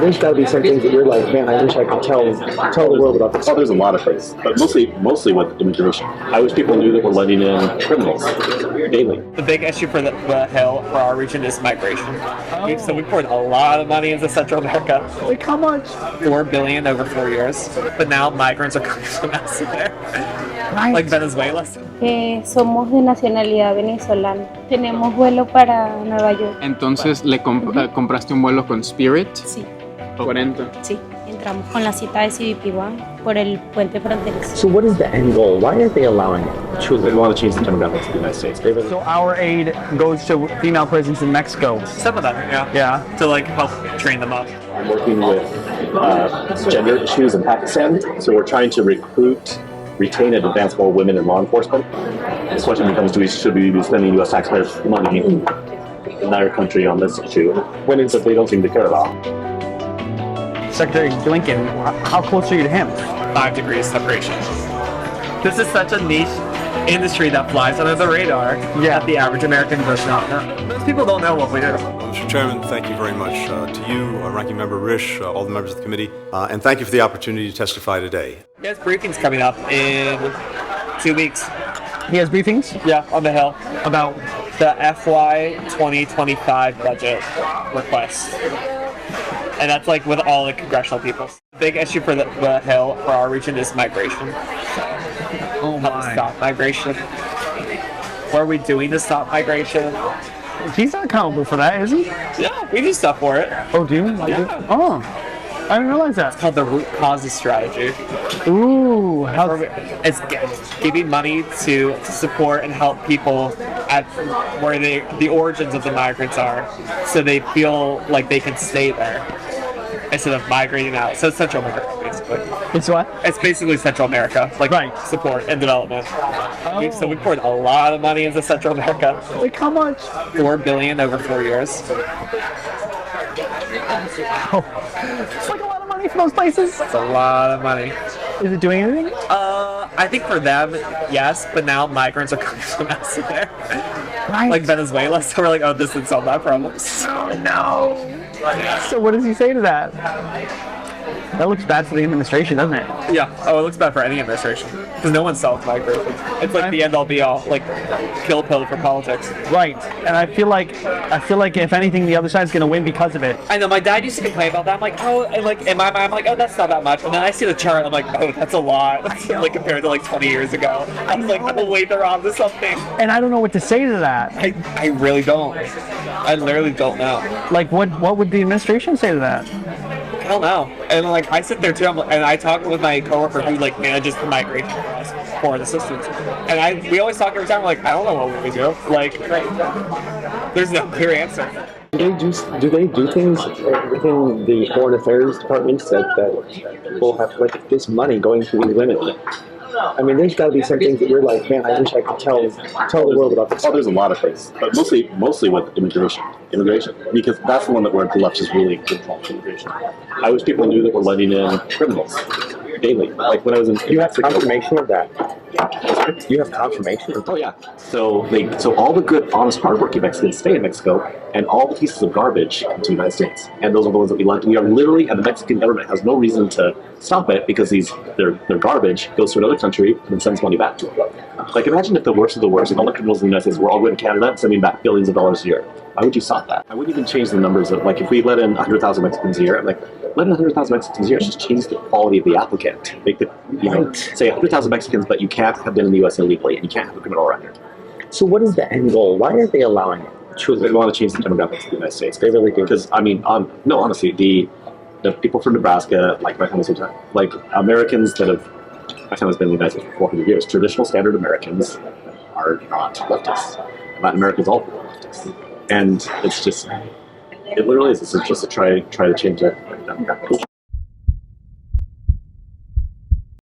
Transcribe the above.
There's got to be some things that you're like, man, I wish I could tell the world about this. Oh, there's a lot of things, but mostly with immigration. I wish people knew that we're letting in criminals daily. The big issue for the Hill, for our region, is migration. So we poured a lot of money into Central America. Like how much? $4 billion over 4 years. But now migrants are coming from elsewhere, Right. like Venezuela. Somos de nacionalidad venezolana. Tenemos vuelo para Nueva York. Entonces, ¿compraste un vuelo con Spirit? Sí, 40. sí. Entramos con la cita de CBP One por el puente fronterizo. So what is the end goal? Why are they allowing it? They want to change the demographics of the United States. So our aid goes to female prisons in Mexico. Some of them, yeah. Yeah. To like help train them up. I'm working with gender issues in Pakistan, so we're trying to recruit, retain, and advance more women in law enforcement. The question becomes, should we be spending U.S. taxpayers' money in our country on this issue when it's that they don't seem to care about? Secretary Blinken, how close are you to him? 5 degrees separation. This is such a niche industry that flies under the radar that the average American does not know. Most people don't know what we do. Mr. Chairman, thank you very much to you, Ranking Member Risch, all the members of the committee, and thank you for the opportunity to testify today. He has briefings coming up in 2 weeks. He has briefings? Yeah, on the Hill. About? The FY 2025 budget request. And that's like with all the congressional people. The big issue for the Hill, for our region, is migration. Oh How to stop migration. What are we doing to stop migration? He's not accountable for that, is he? Yeah, we do stuff for it. Oh, do you? Yeah. Oh, I didn't realize that. It's called the root causes strategy. Ooh, how? It's giving money to support and help people at where the origins of the migrants are, so they feel like they can stay there instead of migrating out. So it's Central America, basically. It's what? It's basically Central America, like support and development. So we poured a lot of money into Central America. Like how much? $4 billion over 4 years. Oh, it's like a lot of money for those places. It's a lot of money. Is it doing anything? I think for them, yes, but now migrants are coming from elsewhere, Right. like Venezuela. So we're like, oh, this didn't solve that problem. No. So what does he say to that? That looks bad for the administration, doesn't it? Yeah. Oh, it looks bad for any administration because no one solves migration. It's like the end all be all, like kill pill for politics. Right. And I feel like if anything, the other side's gonna win because of it. I know. My dad used to complain about that. I'm like, oh, and like in my mind, I'm like, oh, that's not that much. And then I see the chart, I'm like, oh, that's a lot. Like compared to like 20 years ago. I was like, oh wait, they're on to something. And I don't know what to say to that. I really don't. I literally don't know. Like, what would the administration say to that? I don't know. And like I sit there too, and I talk with my coworker who like manages the migration for us, foreign assistance. And we always talk every time. We're like, I don't know what we do. Like, there's no clear answer. Do they do things within the foreign affairs departments that people have like this money going to these women? I mean, there's got to be some things that you're like, man, I wish I could tell the world about this. Oh, there's a lot of things, but mostly with immigration, because that's the one that where the left is really good for immigration. I wish people knew that we're letting in criminals daily. Like when I was in, You have confirmation of that. You have confirmation. Oh yeah. So all the good, honest, hardworking Mexicans stay in Mexico, and all the pieces of garbage come to the United States. And those are the ones that we let. We are literally, and the Mexican government has no reason to stop it because their garbage goes to another country and then sends money back to them. Like imagine if the worst of the worst, if all the criminals in the United States were all going to Canada and sending back billions of dollars a year. Why would you stop that? I wouldn't even change the numbers of like if we let in 100,000 Mexicans a year, I'm like, let in 100,000 Mexicans a year, just change the quality of the applicant. Make the, say 100,000 Mexicans, but you can't have been in the U.S. illegally and you can't have a criminal record. So what is the end goal? Why are they allowing it? They want to change the demographics of the United States. They really do. Because I mean, no, honestly, the people from Nebraska, like my family's like Americans that have, my family's been in the United States for 400 years. Traditional standard Americans are not leftists. Latin Americans all leftists. And it's just, it literally is. It's just to try to change that demographic.